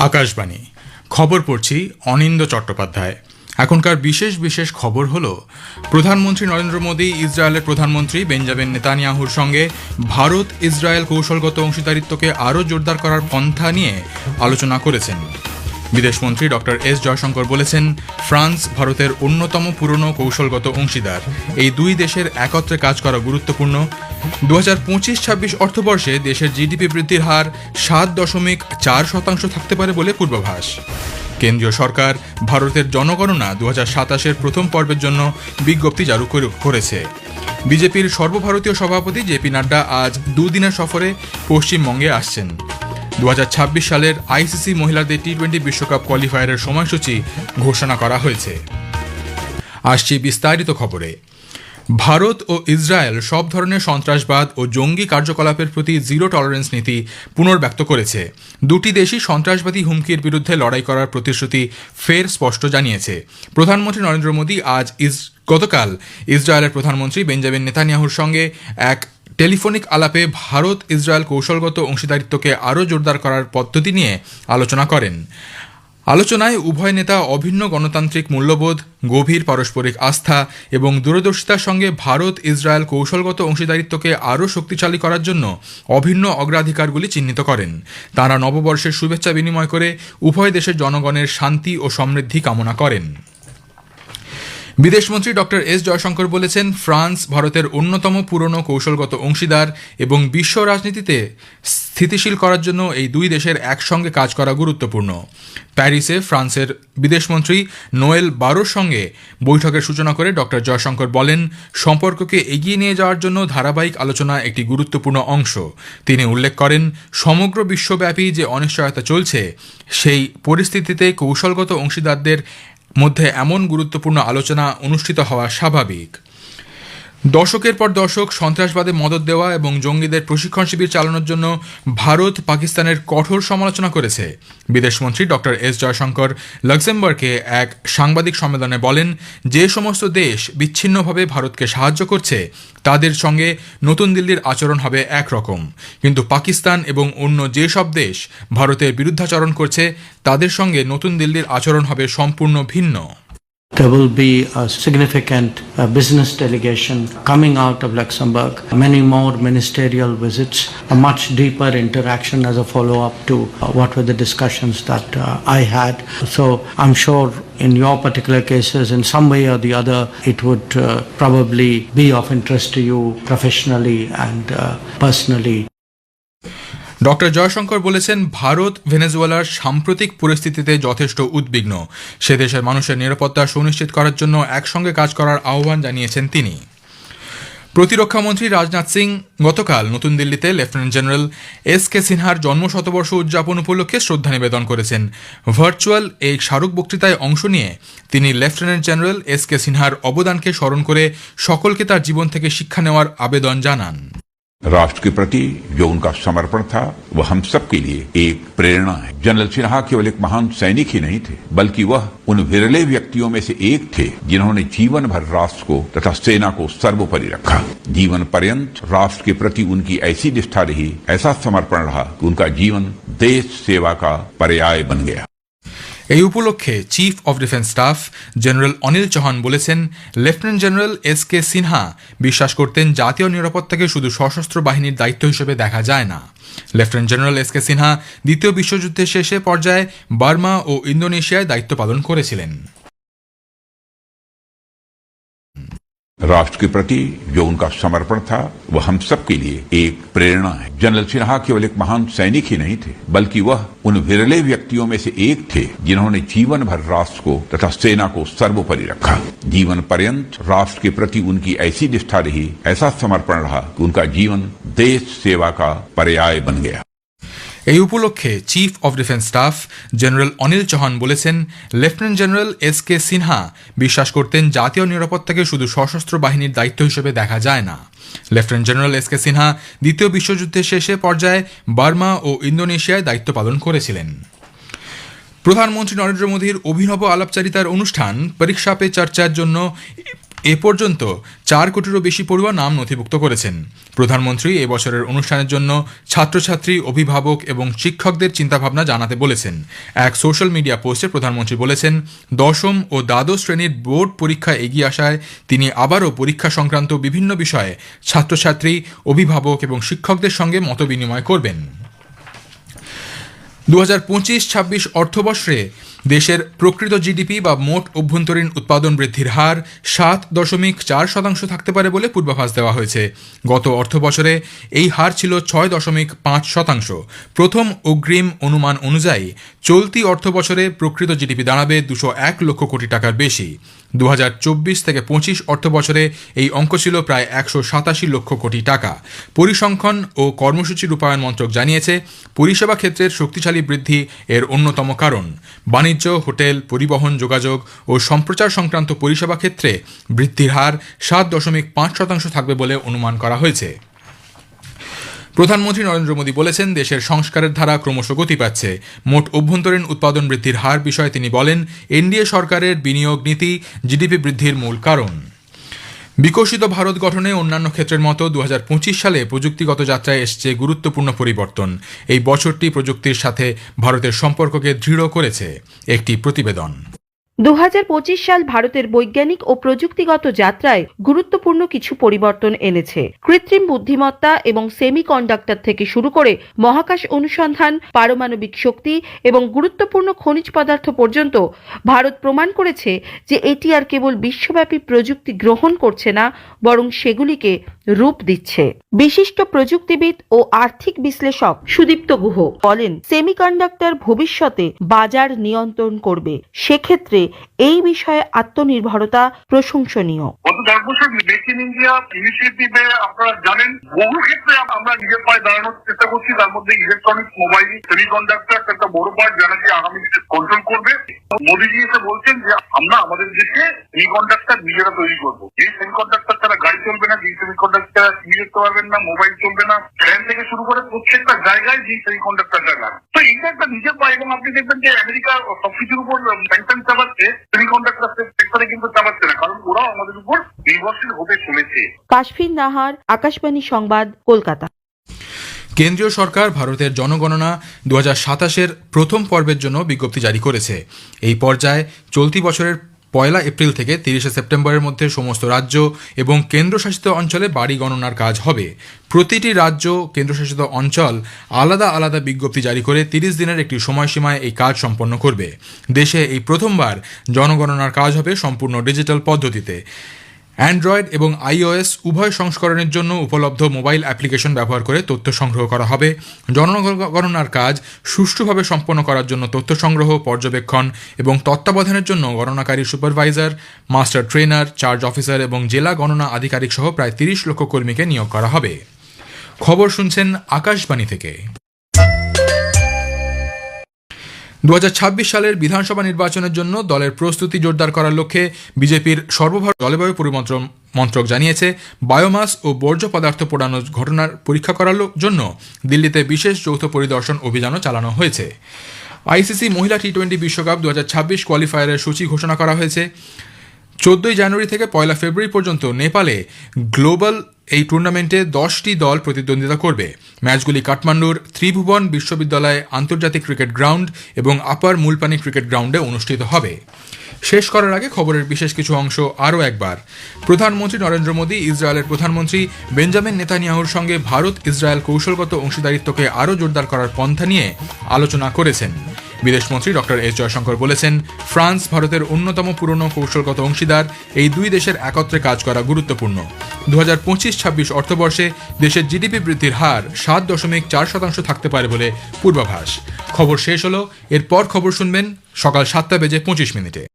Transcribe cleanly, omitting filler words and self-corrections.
আকাশবাণী খবর পড়ছি অনিন্দ চট্টোপাধ্যায়। এখনকার বিশেষ খবর হল, প্রধানমন্ত্রী নরেন্দ্র মোদী ইসরায়েলের প্রধানমন্ত্রী বেঞ্জামিন নেতানিয়াহুর সঙ্গে ভারত ইসরায়েল কৌশলগত অংশীদারিত্বকে আরও জোরদার করার পন্থা নিয়ে আলোচনা করেছেন। বিদেশমন্ত্রী ডক্টর এস জয়শঙ্কর বলেছেন, ফ্রান্স ভারতের অন্যতম পুরনো কৌশলগত অংশীদার। এই দুই দেশের একত্রে কাজ করা গুরুত্বপূর্ণ। 2025-26 অর্থবর্ষে দেশের জিডিপি বৃদ্ধির হার 7.4% থাকতে পারে বলে পূর্বাভাস। কেন্দ্রীয় সরকার ভারতের জনগণনা 2027-এর প্রথম পর্বের জন্য বিজ্ঞপ্তি জারি করেছে। বিজেপির সর্বভারতীয় সভাপতি জেপি নাড্ডা আজ দুদিনের সফরে পশ্চিমবঙ্গে আসছেন। 2026 সালের আইসিসি মহিলাদের টি-20 বিশ্বকাপ কোয়ালিফায়ারের সময়সূচি ঘোষণা করা হয়েছে। আসছি বিস্তারিত খবরে। ভারত ও ইসরায়েল সব ধরনের সন্ত্রাসবাদ ও জঙ্গি কার্যকলাপের প্রতি জিরো টলারেন্স নীতি পুনর্ব্যক্ত করেছে। দুটি দেশই সন্ত্রাসবাদী হুমকির বিরুদ্ধে লড়াই করার প্রতিশ্রুতি ফের স্পষ্ট জানিয়েছে। প্রধানমন্ত্রী নরেন্দ্র মোদী গতকাল ইসরায়েলের প্রধানমন্ত্রী বেঞ্জামিন নেতানিয়াহুর সঙ্গে এক টেলিফোনিক আলাপে ভারত ইসরায়েল কৌশলগত অংশীদারিত্বকে আরও জোরদার করার পদ্ধতি নিয়ে আলোচনা করেন। আলোচনায় উভয় নেতা অভিন্ন গণতান্ত্রিক মূল্যবোধ, গভীর পারস্পরিক আস্থা এবং দূরদর্শিতার সঙ্গে ভারত ইসরায়েল কৌশলগত অংশীদারিত্বকে আরও শক্তিশালী করার জন্য অভিন্ন অগ্রাধিকারগুলি চিহ্নিত করেন। তাঁরা নববর্ষের শুভেচ্ছা বিনিময় করে উভয় দেশের জনগণের শান্তি ও সমৃদ্ধি কামনা করেন। বিদেশমন্ত্রী ডক্টর এস জয়শঙ্কর বলেছেন, ফ্রান্স ভারতের অন্যতম পুরনো কৌশলগত অংশীদার এবং বিশ্ব রাজনীতিতে স্থিতিশীল করার জন্য এই দুই দেশের একসঙ্গে কাজ করা গুরুত্বপূর্ণ। প্যারিসে ফ্রান্সের বিদেশমন্ত্রী নোয়েল বারোর সঙ্গে বৈঠকের সূচনা করে ডক্টর জয়শঙ্কর বলেন, সম্পর্ককে এগিয়ে নিয়ে যাওয়ার জন্য ধারাবাহিক আলোচনা একটি গুরুত্বপূর্ণ অংশ। তিনি উল্লেখ করেন, সমগ্র বিশ্বব্যাপী যে অনিশ্চয়তা চলছে, সেই পরিস্থিতিতে কৌশলগত অংশীদারদের মধ্যে এমন গুরুত্বপূর্ণ আলোচনা অনুষ্ঠিত হওয়া স্বাভাবিক। দশকের পর দশক সন্ত্রাসবাদে মদদ দেওয়া এবং জঙ্গিদের প্রশিক্ষণ শিবির চালানোর জন্য ভারত পাকিস্তানের কঠোর সমালোচনা করেছে। বিদেশমন্ত্রী ডক্টর এস জয়শঙ্কর লাক্সেমবার্গে এক সাংবাদিক সম্মেলনে বলেন, যে সমস্ত দেশ বিচ্ছিন্নভাবে ভারতকে সাহায্য করছে তাদের সঙ্গে নতুন দিল্লির আচরণ হবে একরকম, কিন্তু পাকিস্তান এবং অন্য যেসব দেশ ভারতের বিরুদ্ধাচরণ করছে তাদের সঙ্গে নতুন দিল্লির আচরণ হবে সম্পূর্ণ ভিন্ন। There will be a significant business delegation coming out of Luxembourg, many more ministerial visits, a much deeper interaction as a follow-up to what were the discussions that I had. So I'm sure in your particular cases, in some way or the other, it would probably be of interest to you professionally and personally. Doctor Jaishankar বলেছেন, ভারত ভেনেজুয়েলার সাম্প্রতিক পরিস্থিতিতে যথেষ্ট উদ্বিগ্ন। সে দেশের মানুষের নিরাপত্তা সুনিশ্চিত করার জন্য একসঙ্গে কাজ করার আহ্বান জানিয়েছেন তিনি। প্রতিরক্ষামন্ত্রী রাজনাথ সিং গতকাল নতুন দিল্লিতে লেফটেন্যান্ট জেনারেল এস কে সিনহার জন্মশতবর্ষ উদযাপন উপলক্ষে শ্রদ্ধা নিবেদন করেছেন। ভার্চুয়াল এই স্মারক বক্তৃতায় অংশ নিয়ে তিনি লেফটেন্যান্ট জেনারেল এস কে সিনহার অবদানকে স্মরণ করে সকলকে তার জীবন থেকে শিক্ষা নেওয়ার আবেদন জানান। राष्ट्र के प्रति जो उनका समर्पण था वह हम सब के लिए एक प्रेरणा है। जनरल सिन्हा केवल एक महान सैनिक ही नहीं थे, बल्कि वह उन विरले व्यक्तियों में से एक थे जिन्होंने जीवन भर राष्ट्र को तथा सेना को सर्वोपरि रखा। जीवन पर्यंत राष्ट्र के प्रति उनकी ऐसी निष्ठा रही, ऐसा समर्पण रहा कि उनका जीवन देश सेवा का पर्याय बन गया। এই উপলক্ষে chief of defence staff general Anil Chauhan বলেছেন, lieutenant general S K Sinha বিশ্বাস করতেন জাতীয় নিরাপত্তাকে শুধু সশস্ত্র বাহিনীর দায়িত্ব হিসেবে দেখা যায় না। Lieutenant general S K Sinha দ্বিতীয় বিশ্বযুদ্ধের শেষে পর্যায়ে বার্মা ও ইন্দোনেশিয়ায় দায়িত্ব পালন করেছিলেন। राष्ट्र के प्रति जो उनका समर्पण था वह हम सब के लिए एक प्रेरणा है। जनरल सिन्हा केवल एक महान सैनिक ही नहीं थे, बल्कि वह उन विरले व्यक्तियों में से एक थे जिन्होंने जीवन भर राष्ट्र को तथा सेना को सर्वोपरि रखा। जीवन पर्यंत राष्ट्र के प्रति उनकी ऐसी निष्ठा रही, ऐसा समर्पण रहा कि उनका जीवन देश सेवा का पर्याय बन गया। এই উপলক্ষে chief of defence staff general Anil Chauhan বলেছেন, lieutenant general S K Sinha বিশ্বাস করতেন জাতীয় নিরাপত্তাকে শুধু সশস্ত্র বাহিনীর দায়িত্ব হিসেবে দেখা যায় না। Lieutenant general S K Sinha দ্বিতীয় বিশ্বযুদ্ধের শেষে পর্যায়ে বার্মা ও ইন্দোনেশিয়ায় দায়িত্ব পালন করেছিলেন। প্রধানমন্ত্রী নরেন্দ্র মোদীর অভিনব আলাপচারিতার অনুষ্ঠান পরীক্ষা পে চর্চার জন্য এ পর্যন্ত 4 কোটিরও বেশি পড়ুয়া নাম নথিভুক্ত করেছেন। প্রধানমন্ত্রী এবছরের অনুষ্ঠানের জন্য ছাত্রছাত্রী, অভিভাবক এবং শিক্ষকদের চিন্তাভাবনা জানাতে বলেছেন। এক সোশ্যাল মিডিয়া পোস্টে প্রধানমন্ত্রী বলেছেন, দশম ও দ্বাদশ শ্রেণীর বোর্ড পরীক্ষা এগিয়ে আসায় তিনি আবারও পরীক্ষা সংক্রান্ত বিভিন্ন বিষয়ে ছাত্রছাত্রী, অভিভাবক এবং শিক্ষকদের সঙ্গে মতবিনিময় করবেন। 2025-26 অর্থবর্ষে দেশের প্রকৃত জিডিপি বা মোট অভ্যন্তরীণ উৎপাদন বৃদ্ধির হার 7.4% থাকতে পারে বলে পূর্বাভাস দেওয়া হয়েছে। গত অর্থবছরে এই হার ছিল 6.5%। প্রথম অগ্রিম অনুমান অনুযায়ী চলতি অর্থবছরে প্রকৃত জিডিপি দাঁড়াবে 201 লক্ষ কোটি টাকার বেশি। 2024-25 অর্থবছরে এই অঙ্ক ছিল প্রায় 187 লক্ষ কোটি টাকা। পরিসংখ্যান ও কর্মসূচি রূপায়ণ মন্ত্রক জানিয়েছে, পরিষেবা ক্ষেত্রের শক্তিশালী বৃদ্ধি এর অন্যতম কারণ। বাণিজ্য, হোটেল, পরিবহন, যোগাযোগ ও সম্প্রচার সংক্রান্ত পরিষেবা ক্ষেত্রে বৃদ্ধির হার 7.5% থাকবে বলে অনুমান করা হয়েছে। প্রধানমন্ত্রী নরেন্দ্র মোদী বলেছেন, দেশের সংস্কারের ধারা ক্রমশ গতি পাচ্ছে। মোট অভ্যন্তরীণ উৎপাদন বৃদ্ধির হার বিষয়ে তিনি বলেন, এনডিএ সরকারের বিনিয়োগ নীতি জিডিপি বৃদ্ধির মূল কারণ। বিকশিত ভারত গঠনে অন্যান্য ক্ষেত্রের মতো 2025 সালে প্রযুক্তিগত যাত্রায় এসেছে গুরুত্বপূর্ণ পরিবর্তন। এই বছরটি প্রযুক্তির সাথে ভারতের সম্পর্ককে দৃঢ় করেছে। একটি প্রতিবেদন। 2025 সাল ভারতের বৈজ্ঞানিক ও প্রযুক্তিগত যাত্রায় গুরুত্বপূর্ণ কিছু পরিবর্তন এনেছে। কৃত্রিম বুদ্ধিমত্তা এবং সেমিকন্ডাক্টর থেকে শুরু করে মহাকাশ অনুসন্ধান, পারমাণবিক শক্তি এবং গুরুত্বপূর্ণ খনিজ পদার্থ পর্যন্ত ভারত প্রমাণ করেছে যে এটি আর কেবল বিশ্বব্যাপী প্রযুক্তি গ্রহণ করছে না, বরং সেগুলিকে রূপ দিচ্ছে। বিশিষ্ট প্রযুক্তিবিদ ও আর্থিক বিশ্লেষক সুদীপ্ত গুহ বলেন, সেমিকন্ডাক্টর ভবিষ্যতে বাজার নিয়ন্ত্রণ করবে। সেক্ষেত্রে এই বিষয়ে আত্মনির্ভরতা প্রশংসনীয়। গত 10 বছর মেক ইন ইন্ডিয়া ইনিশিয়েটিভে আপনারা জানেন বহু ক্ষেত্রে আমরা নিজের পায়ে দাঁড়ানোর চেষ্টা করছি। তার মধ্যে ইলেকট্রনিক্স, মোবাইল, সেমিকন্ডাক্টর একটা বড় পার্ট, যারা কি আগামী দিনে কন্ট্রোল করবে। মোদীজি এসে বলছেন যে আমরা আমাদের দেশে সেমিকন্ডাক্টর নিজেরা তৈরি করবো। যে সেমিকন্ডাক্টর তারা গাড়ি চলবে না, যে সেমিকন্ডাক্টর টিভি দেখতে পারবেন না, মোবাইল চলবে না, ফ্যান থেকে শুরু করে প্রত্যেকটা জায়গায় যে সেমিকন্ডাক্টরটা লাগে। তো এইটা একটা নিজের পায়ে, এবং আপনি দেখবেন যে আমেরিকা সবকিছুর উপর স্যাংশন চালাচ্ছে, সেমিকন্ডাক্টর সেক্টরে কিন্তু চালাচ্ছে না, কারণ ওরাও আমাদের উপর নির্ভরশীল হতে চলেছে। কাশফিন নাহার, আকাশবাণী সংবাদ, কলকাতা। কেন্দ্রীয় সরকার ভারতের জনগণনা 2027-এর প্রথম পর্বের জন্য বিজ্ঞপ্তি জারি করেছে। এই পর্যায়ে চলতি বছরের 1 এপ্রিল থেকে 30 সেপ্টেম্বরের মধ্যে সমস্ত রাজ্য এবং কেন্দ্রশাসিত অঞ্চলে বাড়ি গণনার কাজ হবে। প্রতিটি রাজ্য, কেন্দ্রশাসিত অঞ্চল আলাদা আলাদা বিজ্ঞপ্তি জারি করে 30 দিনের একটি সময়সীমায় এই কাজ সম্পন্ন করবে। দেশে এই প্রথমবার জনগণনার কাজ হবে সম্পূর্ণ ডিজিটাল পদ্ধতিতে। অ্যান্ড্রয়েড এবং iOS উভয় সংস্করণের জন্য উপলব্ধ মোবাইল অ্যাপ্লিকেশন ব্যবহার করে তথ্য সংগ্রহ করা হবে। জনগণনার কাজ সুষ্ঠুভাবে সম্পন্ন করার জন্য তথ্য সংগ্রহ, পর্যবেক্ষণ এবং তত্ত্বাবধানের জন্য গণনাকারী supervisor, master trainer, charge officer এবং জেলা গণনা আধিকারিক সহ প্রায় 30 লক্ষ কর্মীকে নিয়োগ করা হবে। খবর শুনছেন আকাশবাণী থেকে। 2026 সালের বিধানসভা নির্বাচনের জন্য দলের প্রস্তুতি জোরদার করার লক্ষ্যে বিজেপির সর্বভারতীয় জলবায়ু পরিবর্তন মন্ত্রক জানিয়েছে, বায়োমাস ও বর্জ্য পদার্থ পোড়ানোর ঘটনার পরীক্ষা করার জন্য দিল্লিতে বিশেষ যৌথ পরিদর্শন অভিযানও চালানো হয়েছে। আইসিসি মহিলা টি20 বিশ্বকাপ 2026 কোয়ালিফায়ারের সূচি ঘোষণা করা হয়েছে। 14 জানুয়ারি থেকে 1 ফেব্রুয়ারি পর্যন্ত নেপালে গ্লোবাল এই টুর্নামেন্টে 10টি দল প্রতিদ্বন্দ্বিতা করবে। ম্যাচগুলি কাঠমান্ডুর ত্রিভুবন বিশ্ববিদ্যালয় আন্তর্জাতিক ক্রিকেট গ্রাউন্ড এবং আপার মুলপানি ক্রিকেট গ্রাউন্ডে অনুষ্ঠিত হবে। শেষ করার আগে খবরের বিশেষ কিছু অংশ আরও একবার। প্রধানমন্ত্রী নরেন্দ্র মোদী ইসরায়েলের প্রধানমন্ত্রী বেঞ্জামিন নেতানিয়াহুর সঙ্গে ভারত ইসরায়েল কৌশলগত অংশীদারিত্বকে আরও জোরদার করার পন্থা নিয়ে আলোচনা করেছেন। বিদেশমন্ত্রী ডক্টর এস জয়শঙ্কর বলেছেন, ফ্রান্স ভারতের অন্যতম পুরনো কৌশলগত অংশীদার। এই দুই দেশের একত্রে কাজ করা গুরুত্বপূর্ণ। 2025-26 অর্থবর্ষে দেশের জিডিপি বৃদ্ধির হার 7.4% থাকতে পারে বলে পূর্বাভাস। খবর শেষ হলো। এরপর খবর শুনবেন সকাল 7:25